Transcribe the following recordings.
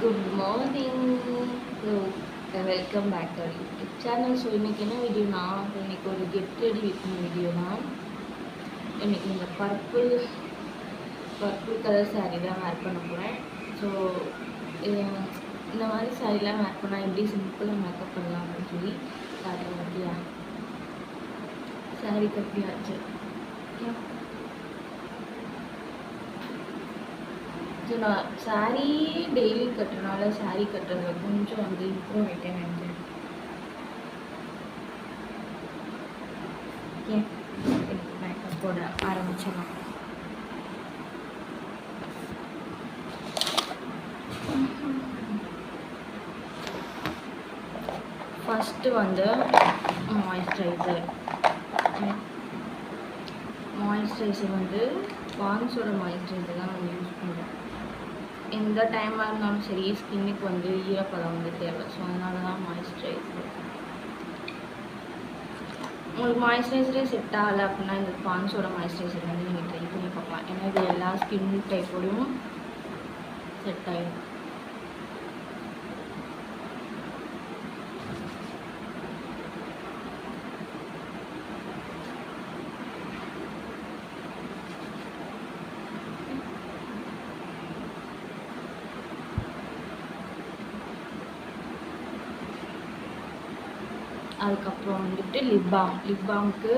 Good morning. So, welcome back to our YouTube channel. So இன்றைக்கி என்ன வீடியோனா, இன்றைக்கி ஒரு கெட் ரெடி வித் வீடியோ தான். இன்றைக்கி இந்த பர்பிள் கலர் சாரீ தான் வேர் பண்ண போகிறேன். ஸோ இந்த மாதிரி சாரீலாம் வேர் பண்ணால் எப்படி சிம்பிளாக மேக்கப் பண்ணலாம் அப்படின்னு சொல்லி காட்டுறேன். அப்படியா சாரீ கட்டியாச்சு. ஸோ நான் சாரீ டெய்லி கட்டுறதுனால சாரீ கட்டுறதுல கொஞ்சம் வந்து இம்ப்ரூவ் ஆகிட்டேன் நினைக்கிறேன். ஓகே, மேக்கப் போட ஆரம்பிச்சிடலாம். ஃபஸ்ட்டு வந்து மாய்ஸ்சரைசர் வந்து பான்ஸோட மாய்ஸ்சரைசர் தான் நம்ம யூஸ் பண்ணுறோம். எந்த டைமாக இருந்தாலும் சரி ஸ்கின்னுக்கு வந்து ஈரப்பதம் வந்து தேவை. ஸோ அதனால தான் மாய்ஸ்சரைசர். உங்களுக்கு மாய்ஸ்சரைசரே செட் ஆகலை அப்படின்னா இந்த பான்ஸோட மாய்ஸ்சரைசர் வந்து நீங்கள் ட்ரை பண்ணி பார்க்கலாம். ஏன்னா இது எல்லா ஸ்கின் டைப்போடையும் செட் ஆகிடும். அதுக்கப்புறம் வந்துட்டு லிப் பாம்க்கு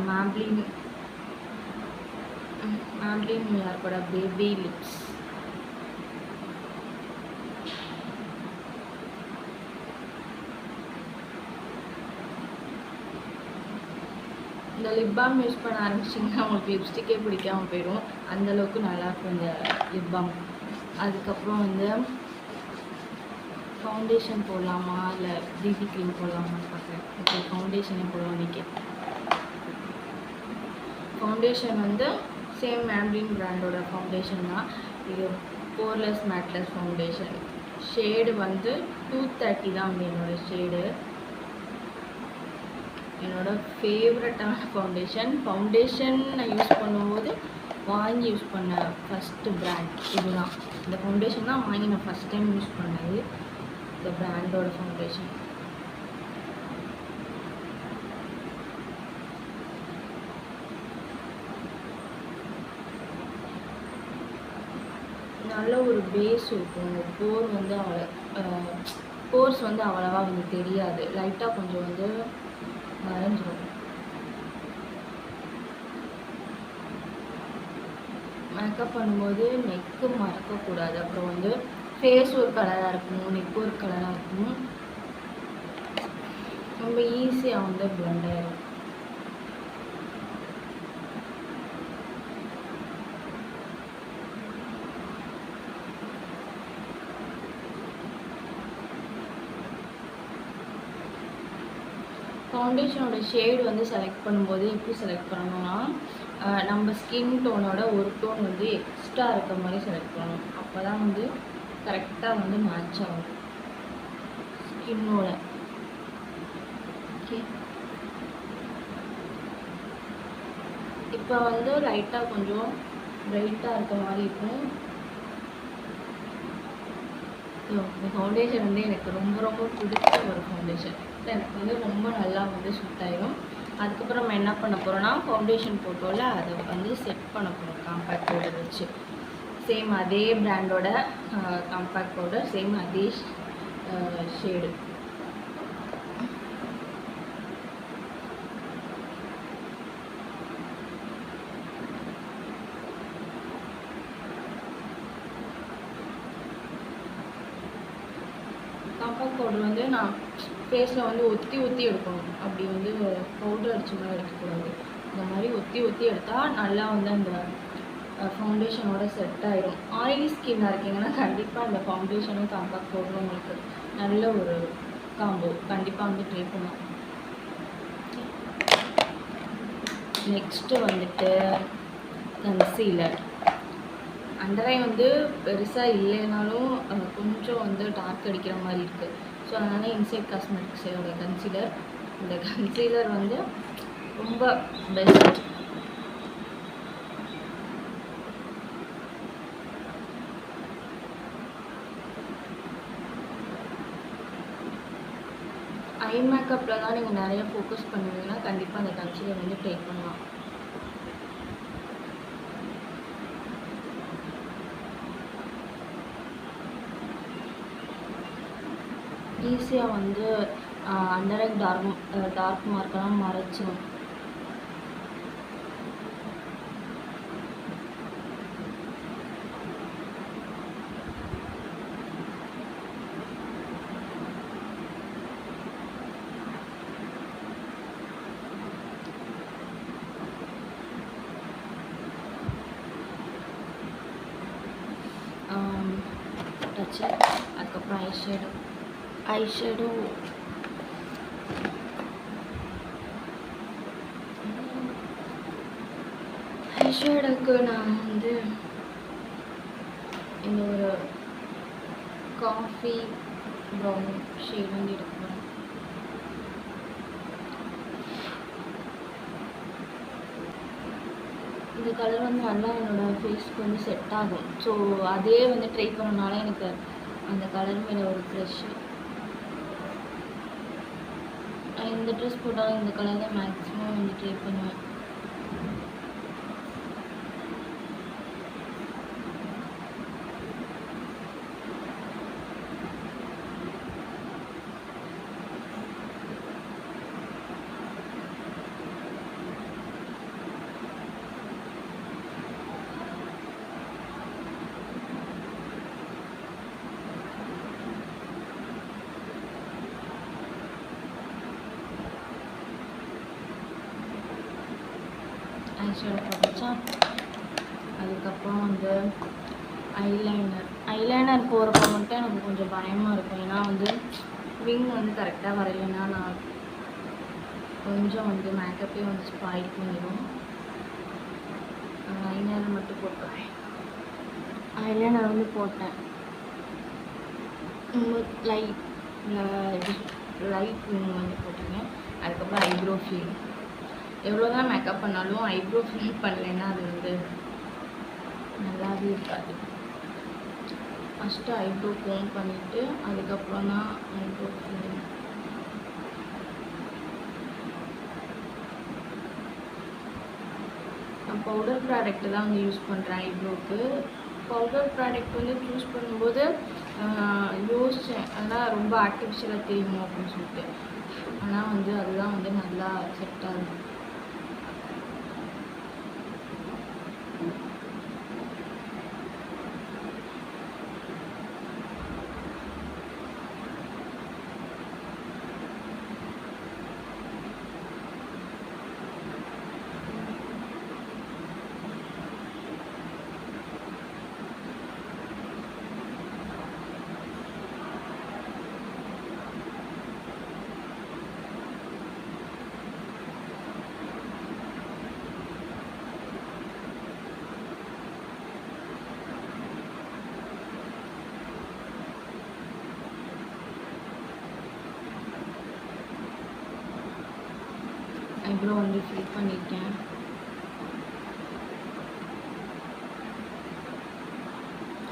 மேப்ளின் யாரோட பேபி லிப்ஸ். இந்த லிப் பாம் யூஸ் பண்ண ஆரம்பிச்சிங்கன்னா உங்களுக்கு லிப்ஸ்டிக்கே பிடிக்காமல் போயிடும். அந்தளவுக்கு நல்லாயிருக்கும் இந்த லிப் பாம். அதுக்கப்புறம் வந்து ஃபவுண்டேஷன் போடலாமா இல்லை பிபி க்ரீம் போடலாமான்னு பார்க்குறேன். ஓகே, ஃபவுண்டேஷனே போடலாம். இன்றைக்கி ஃபவுண்டேஷன் வந்து சேம் மேப்ளின் பிராண்டோட ஃபவுண்டேஷன் தான். இது போர்லெஸ் மேட்லெஸ் ஃபவுண்டேஷன். ஷேடு வந்து 230 தான் வந்து என்னோடய ஷேடு. என்னோடய ஃபேவரட்டான ஃபவுண்டேஷன் நான் யூஸ் பண்ணும்போது வாங்கி யூஸ் பண்ண ஃபஸ்ட்டு பிராண்ட் இதுதான். இந்த ஃபவுண்டேஷன் தான் வாங்கி நான் ஃபஸ்ட் டைம் யூஸ் பண்ணது. இந்த பிராண்டோட ஃபவுண்டேஷன் நல்ல ஒரு பேஸ் இருக்கும். போர்ஸ் வந்து அவ்வளவா வந்து தெரியாது. லைட்டாக கொஞ்சம் வந்து மறைஞ்சிடும். மேக்கப் பண்ணும்போது நெக்கு மறக்கக்கூடாது. அப்புறம் வந்து ஃபேஸ் ஒரு கலராக இருக்கும், நெக் ஒரு கலராக இருக்கும். ரொம்ப ஈஸியாக வந்து பிளெண்ட் ஆகிடும். ஃபவுண்டேஷனோட ஷேடு வந்து செலக்ட் பண்ணும்போது எப்படி செலக்ட் பண்ணணும்னா, நம்ம ஸ்கின் டோனோட ஒரு டோன் வந்து எக்ஸ்ட்ரா இருக்க மாதிரி செலக்ட் பண்ணணும். அப்போ தான் வந்து கரெக்டாக வந்து மேட்ச் ஆகும் ஸ்கின்னோட. ஓகே, இப்போ வந்து லைட்டாக கொஞ்சம் பிரைட்டாக இருக்க மாதிரி இருக்கும். இந்த ஃபவுண்டேஷன் வந்து எனக்கு ரொம்ப பிடிச்ச ஒரு ஃபவுண்டேஷன். எனக்கு வந்து ரொம்ப நல்லா வந்து சூட் ஆகிடும். அதுக்கப்புறம் நம்ம என்ன பண்ண போகிறோன்னா, ஃபவுண்டேஷன் போட்டோவில் அதை வந்து செட் பண்ண போகிறோம் காம்பேக்ட் பவுடர் வச்சு. சேம் அதே பிராண்டோட காம்பேக்ட் பவுடர், சேம் அதே ஷேடு. காம்பேக்ட் பவுடர் வந்து நான் ஃபேஸில் வந்து ஒத்தி எடுக்கணும். அப்படி வந்து பவுடர் அடித்த மாதிரி எடுக்கக்கூடாது. இந்த மாதிரி ஒத்தி எடுத்தால் நல்லா வந்து அந்த ஃபவுண்டேஷனோட செட் ஆகிடும். ஆயிலி ஸ்கின்னாக இருக்கீங்கன்னா கண்டிப்பாக இந்த ஃபவுண்டேஷனும் காம்பேக்ட் பவுடரும் உங்களுக்கு நல்ல ஒரு காம்போ. கண்டிப்பாக வந்து ட்ரை பண்ணலாம். நெக்ஸ்ட்டு வந்துட்டு கன்சீலர். அண்டர் ஐ வந்து பெருசாக இல்லைனாலும் கொஞ்சம் வந்து டார்க் அடிக்கிற மாதிரி இருக்குது. ஸோ அதனால் இன்சைட் காஸ்மெட்டிக்ஸோட கன்சீலர். இந்த கன்சீலர் வந்து ரொம்ப பெஸ்ட். ஐ மேக்கப்பில் தான் நீங்கள் நிறைய ஃபோக்கஸ் பண்ணுவீங்கன்னா கண்டிப்பாக அந்த கன்சீலர் வந்து ட்ரை பண்ணலாம். ஈஸியாக வந்து அண்டர் ஐ டார்க் மார்க்கெல்லாம் மறைச்சிடும். டச்சு. அதுக்கப்புறம் ஐஷேடோ ஐஷேடோக்கு நான் வந்து இந்த ஒரு காஃபி ப்ரௌன் ஷேட் வந்து எடுக்கிறேன். இந்த கலர் வந்து நல்லா என்னோடய ஃபேஸ்க்கு வந்து செட் ஆகும். ஸோ அதே வந்து ட்ரை பண்ணனால எனக்கு அந்த கலர் மேலே ஒரு க்ரஷ்ஷு. நான் இந்த ட்ரெஸ் போட்டாலும் இந்த கலர் தான் மேக்ஸிமம் வந்து ட்ரை பண்ணுவேன். ஐஷேடோ போட்டுச்சா. அதுக்கப்புறம் வந்து ஐலைனர் போகிறப்ப மட்டும் எனக்கு கொஞ்சம் பயமாக இருக்கும். ஏன்னா வந்து விங் வந்து கரெக்டாக வரையிலன்னா நான் கொஞ்சம் வந்து மேக்கப்பே வந்து ஸ்பாயில் பண்ணிடும். ஐலைனர் மட்டும் போட்டுறேன். ஐலைனர் வந்து போட்டேன். லைட் விங் வந்து போட்டிருக்கேன். அதுக்கப்புறம் ஐப்ரோ ஃபில். எவ்வளோ தான் மேக்கப் பண்ணாலும் ஐப்ரோ ஃபில் பண்ணலைன்னா அது வந்து நல்லாவே இருக்காது. ஃபஸ்ட்டு ஐப்ரோ கோம் பண்ணிவிட்டு அதுக்கப்புறம் தான் ஐப்ரோ ஃபில். நான் பவுடர் ப்ராடக்ட்டு தான் வந்து யூஸ் பண்ணுறேன் ஐப்ரோவுக்கு. பவுடர் ப்ராடக்ட் வந்து சூஸ் பண்ணும்போது யோசித்தேன், ஆனால் ரொம்ப ஆர்டிஃபிஷியலாக தெரியுமோ அப்படின்னு சொல்லிட்டு. ஆனால் வந்து அதுதான் வந்து நல்லா செட் ஆகுது. ஐப்ரோ வந்து ஃபில் பண்ணியிருக்கேன்.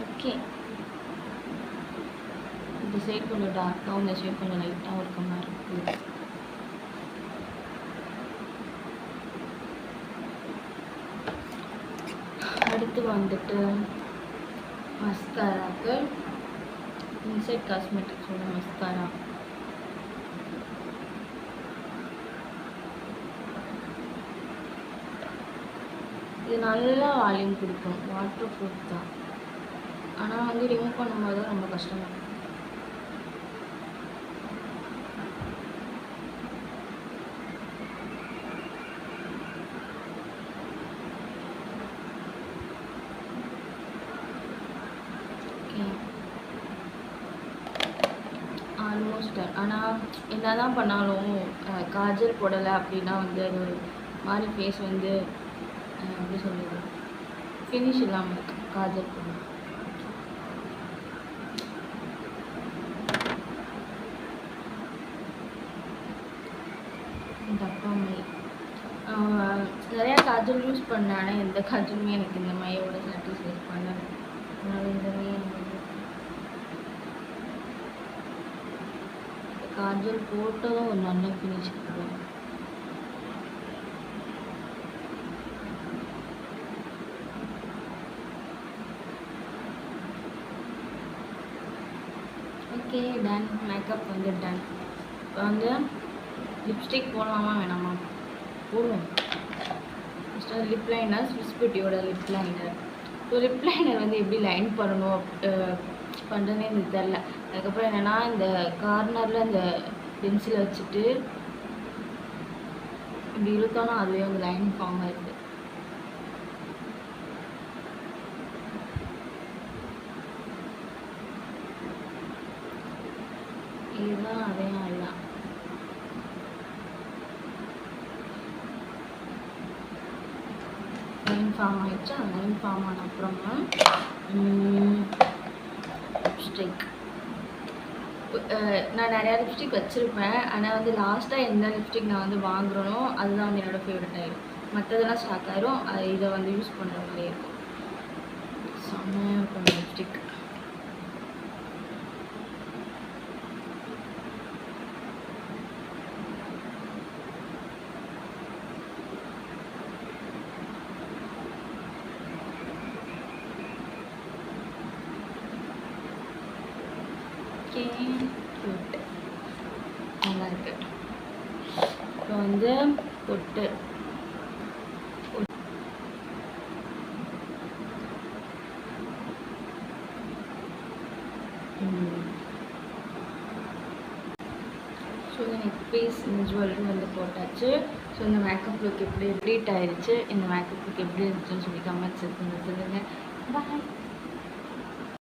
ஓகே, இந்த சைட் கொஞ்சம் டார்க்காகவும் இந்த சைட் கொஞ்சம் லைட்டாகவும் இருக்க மாதிரி இருக்குது. அடுத்து வந்துட்டு மஸ்காராக்கு இன்சைட் காஸ்மெட்டிக்ஸோட மஸ்காரா. இது நல்லா வால்யூம் கொடுக்கும். வாட்டர் ப்ரூஃப் தான், ஆனால் வந்து ரிமூவ் பண்ணும்போது தான் ரொம்ப கஷ்டமாக இருக்கும். ஆல்மோஸ்ட். ஆனால் என்ன தான் பண்ணாலும் காஜல் போடலை அப்படின்னா வந்து அது ஒரு மாதிரி ஃபேஸ் வந்து எப்படி சொல்கிறது, ஃபினிஷ் இல்லாமல் இருக்கு காஜல் போட. டப்பாமை நிறையா காஜல் யூஸ் பண்ணேன், ஆனால் எந்த காஜலுமே எனக்கு இந்த மையோட சாட்டிஸ்ஃபை பண்ணலை. அதனால் இந்த மை காஜல் போட்டதும் ஒரு நல்ல ஃபினிஷ் கொடுக்கும். ஓகே டன், மேக்கப் வந்து டன். இப்போ வந்து லிப்ஸ்டிக் போடலாமா வேணாமா? போடுவோம். ஃபஸ்ட்டு லிப் லைனர், ஸ்விஸ் பியூட்டியோட lip liner. So lip liner வந்து எப்படி லைன் பண்ணணும் பண்ணுறதுனே எனக்கு தெரில. அதுக்கப்புறம் என்னென்னா இந்த கார்னரில் இந்த பென்சிலை வச்சுட்டு இப்படி இழுத்தோன்னா அதுவே ஒரு லைன் ஃபார்ம் ஆயிடுது. இதுதான் அதையும் இல்லை. லைன் ஃபார்ம் ஆகிடுச்சு. அந்த லைன் ஃபார்ம் ஆன அப்புறமா லிப்ஸ்டிக் நான் நிறையா லிப்ஸ்டிக் வச்சுருப்பேன். ஆனால் வந்து லாஸ்ட்டாக எந்த லிப்ஸ்டிக் நான் வந்து வாங்குறேனோ அதுதான் வந்து என்னோடய ஃபேவரட் ஆகிடும். மற்றதெல்லாம் ஸ்டாக் ஆகிரும். இதை வந்து யூஸ் பண்ணுற மாதிரி இருக்கும். செம்மையாக இருக்கும் லிப்ஸ்டிக். கியூட், நல்லா இருக்கு. இப்போ வந்து பொட்டு ஸோ நெக் பீஸ் இந்த ஜுவல்லரி வந்து போட்டாச்சு. ஸோ இந்த மேக்கப் லுக் எப்படி ஆயிடுச்சு, இந்த மேக்கப் லுக் எப்படி இருந்துச்சுன்னு சொல்லி கமெண்ட்ஸ் சொல்லுங்கள். பாய்.